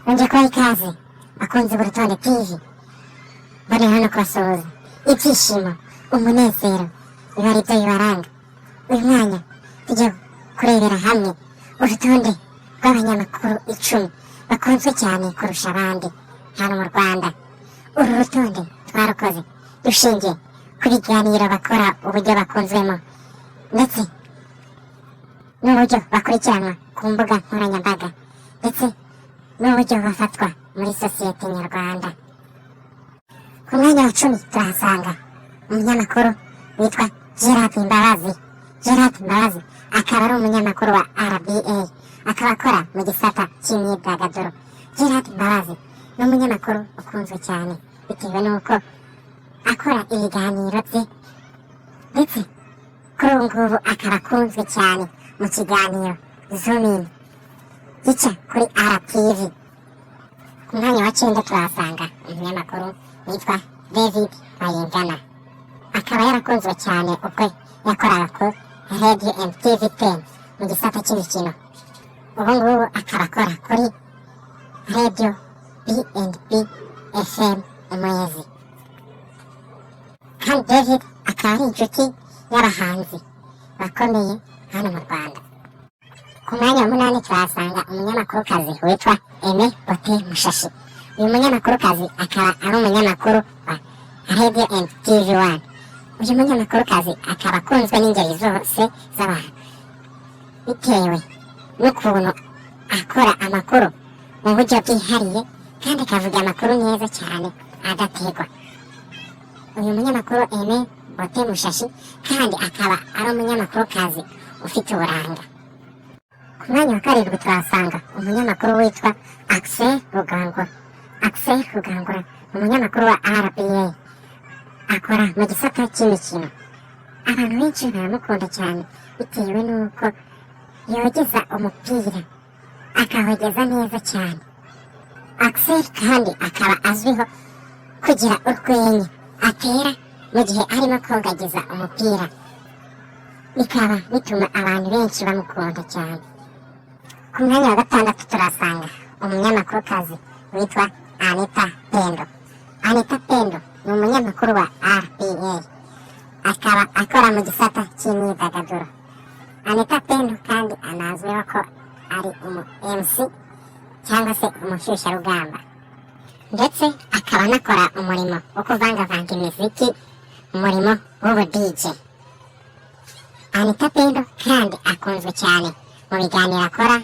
Nongeye kubaha ikaze bakunze Urutonde TV, mbonera hano kubasuhuza. Ibyishimo, umunezero biba ari byo bibaranga. Uyu mwanya tujya kurebera hamwe urutonde rw'abanyamakuru 10 bakunzwe cyane kurusha abandi hano mu Rwanda. Uru rutonde twarukoze dushingiye ku biganiro bakora, uburyo bakunzwemo ndetse n'uburyo bakurikiranwa ku mbuga nkoranyambaga ndetse n'uburyo bafatwa muri sosiyete nyarwanda. Ku mwanya wa 10 turahasanga umunyamakuru witwa Gerard Mbabazi. Gerard Mbabazi akaba ari umunyamakuru wa RBA, akaba akora mu gisata cy'imyidagaduro. Gerard Mbabazi ni umunyamakuru ukunzwe cyane bitewe n'uko akora ibiganiro bye ndetse kuri ubu ngubu akaba akunzwe cyane mu kiganiro Zooming gica kuri RTV. Ku mwanya wa 9 turahasanga umunyamakuru witwa David Bayingana, akaba yarakunzwe cyane ubwo yakoraga ku Radio and TV 10 mu gisata cy'imikino. Ubu ngubu akaba akora kuri Radio B&B FM Umwezi. Kandi David akaba ari inshuti y'abahanzi bakomeye hano mu Rwanda. Ku mwanya wa 8 turahasanga umunyamakurukazi witwa Aime Bote Mushashi. Uyu munyamakurukazi akaba ari umunyamakuru wa Radio and TV 1. Uyu munyamakurukazi akaba akunzwe n'ingeri zose z'abantu bitewe n'ukuntu akora amakuru mu buryo bwihariye kandi akavuga amakuru neza cyane adategwa. Uyu munyamakuru Aime Bote Mushashi kandi akaba ari umunyamakurukazi ufite uburanga. Ku mwanya wa 7 turahasanga umunyamakuru witwa Axel Rugangura. Axel Rugangura ni umunyamakuru wa RBA, akora mu gisata cy'imikino. Abantu benshi baramukunda cyane bitewe n'uko yogeza umupira akawugeza neza cyane. Axel kandi akaba azwiho kugira urwenya atera mu gihe arimo kogagiza umupira, bikaba bituma abantu benshi bamukunda cyane. Ku mwanya wa 6 turasanga umunyamakurukazi witwa Anita Pendo. Anita Pendo ni umunyamakuru wa RBA, akaba akora mu gisata cy'imyidagaduro. Anita Pendo kandi anazwiho ko ari MC cyangwa se umushyushyarugamba, ndetse akaba anakora umurimo wo kuvangavanga imiziki, umurimo w'ubu DJ. Anita Pendo kandi akunzwe cyane mu biganiro akora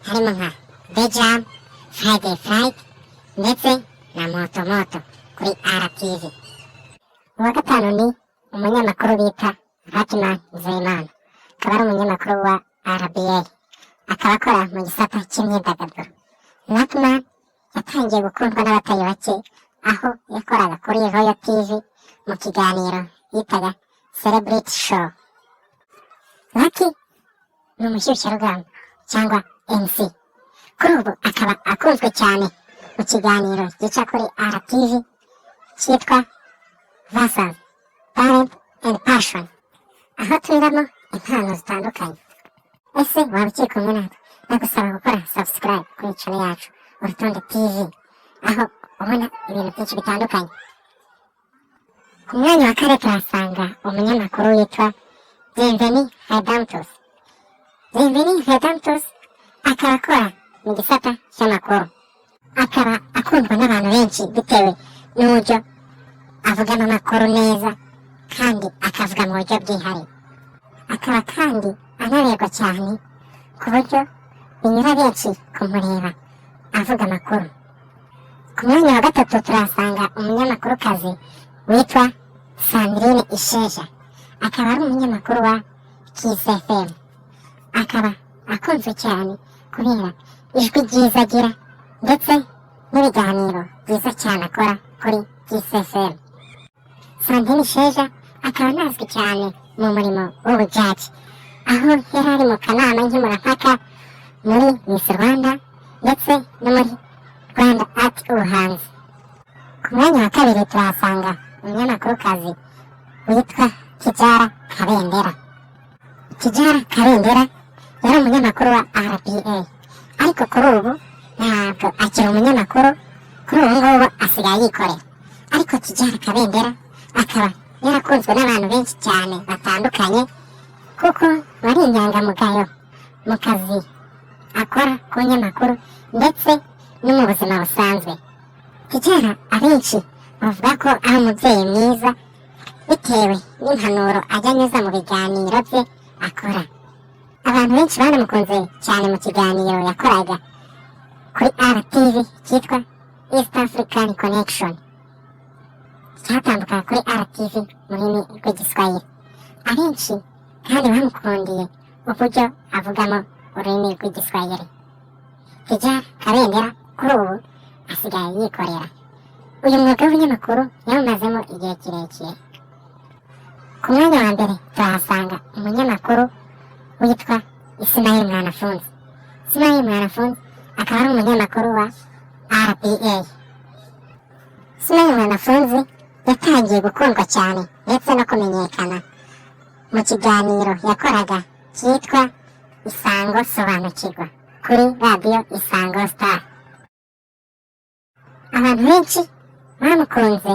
harimo nka The Jam, Friday Fright ndetse na Moto Moto kuri RTV. Uwa 5 ni umunyamakuru bita Ratman Zeyman, akaba ari umunyamakuru wa RBA, akaba akora mu gisata cy'imyidagaduro. Ratman yatangiye gukundwa n'abatari bake aho yakoraga kuri Royal TV mu kiganiro yitaga Celebrity Show. Lucky ni umushyushyarugamba cyangwa MC. Kuri ubu akaba akunzwe cyane mu kiganiro gica kuri RTV cyitwa Versus Talent and Passion, aho turiramo impano zitandukanye. Ese waba ukiri kumwe natwe? Ndagusaba gukora subscribe kuri channel yacu Urutonde TV, aho ubona ibintu byinshi bitandukanye. Ku mwanya wa 4 turasanga umunyamakuru witwa Bienvenue Redemptus. Bienvenue Redemptus akaba akora mu gisata cy'amakuru, akaba akundwa n'abantu benshi bitewe n'uburyo avugamo amakuru neza kandi akavuga mu buryo bwihariye. Akaba kandi anarebwa cyane ku buryo binyura benshi kumureba avuga amakuru. Ku mwanya wa 3 turasanga umunyamakurukazi witwa Sandrine Isheja, akaba ari umunyamakuru wa Kiss FM. Akaba akunzwe cyane kubera ijwi ryiza agira ndetse n'ibiganiro byiza cyane akora kuri Kiss FM. Sandrine Isheja akaba anazwi cyane mu murimo w'ubujaji, aho yari ari mu kanama nkemurampaka muri Miss Rwanda ndetse no muri Rwanda Art Ubuhanzi. Ku mwanya wa 2 turahasanga umunyamakurukazi witwa Kijara Kabendera. Kijara Kabendera yari umunyamakuru wa RBA, ariko kuri ubu ntabwo akiri umunyamakuru, kuri ubu ngubu asigaye yikorera. Ariko Tidjara Kabendera akaba yarakunzwe n'abantu benshi cyane batandukanye, kuko wari inyangamugayo mu kazi akora k'ubunyamakuru ndetse no mu buzima busanzwe. Tidjara abenshi bavuga ko ari umubyeyi mwiza bitewe n'impanuro ajya anyuza mu biganiro bye akora. Abantu benshi banamukunze cyane mu kiganiro yakoraga kuri RTV cyitwa East African Connection, cyatambuka kuri RTV mu rurimi rw'igiswahili. Abenshi kandi bamukundiye uburyo avugamo ururimi rw'igiswahili. Tidjara Kabendera kuri ubu asigaye yikorera. Uyu mwuga w'ubunyamakuru yawumazemo igihe kirekire. Ku mwanya wa mbere turahasanga umunyamakuru witwa Ismail Mwanafunzi. Ismail Mwanafunzi akaba ari umunyamakuru wa RBA. Ismail Mwanafunzi yatangiye gukundwa cyane ndetse no kumenyekana mu kiganiro yakoraga cyitwa Isango Sobanukirwa kuri radiyo Isango Star. Abantu benshi bamukunze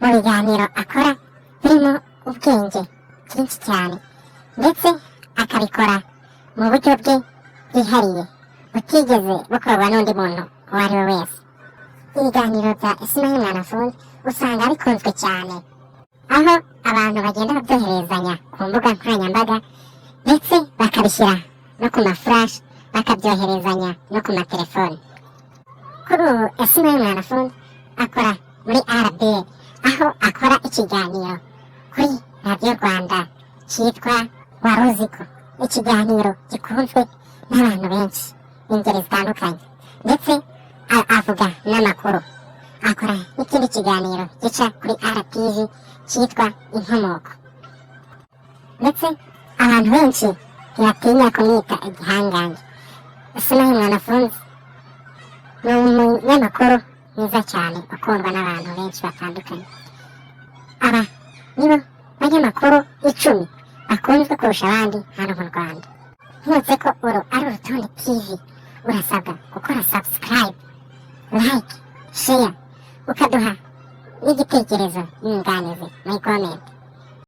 mu biganiro akora birimo ubwenge bwinshi cyane, ndetse akabikora mu buryo bwe bwihariye butigeze bukorwa n'undi muntu uwo ari we wese. Ibiganiro bya Ismail Mwanafunzi usanga bikunzwe cyane, aho abantu bagenda babyoherezanya ku mbuga nkoranyambaga ndetse bakabishyira no ku mafurashi, bakabyoherezanya no ku matelefoni. Kuri ubu Ismail Mwanafunzi akora muri RBA, aho akora ikiganiro kuri radiyo Rwanda cyitwa Waruziko. Ikiganiro gikunzwe n'abantu benshi b'ingeri zitandukanye, ndetse avuga n'amakuru. Akora n'ikindi kiganiro gica kuri RTV cyitwa Inkomoko. Ndetse abantu benshi ntibatinya kumwita igihangange. Ismail Mwanafunzi ni umunyamakuru mwiza cyane ukundwa n'abantu benshi batandukanye. Aba nibo banyamakuru 10 bakunzwe kurusha abandi hano mu Rwanda. Nkibutse ko uru ari Urutonde TV, urasabwa gukora subscribe, like, share, ukaduha n'igitekerezo n'inyunganizi muri comment.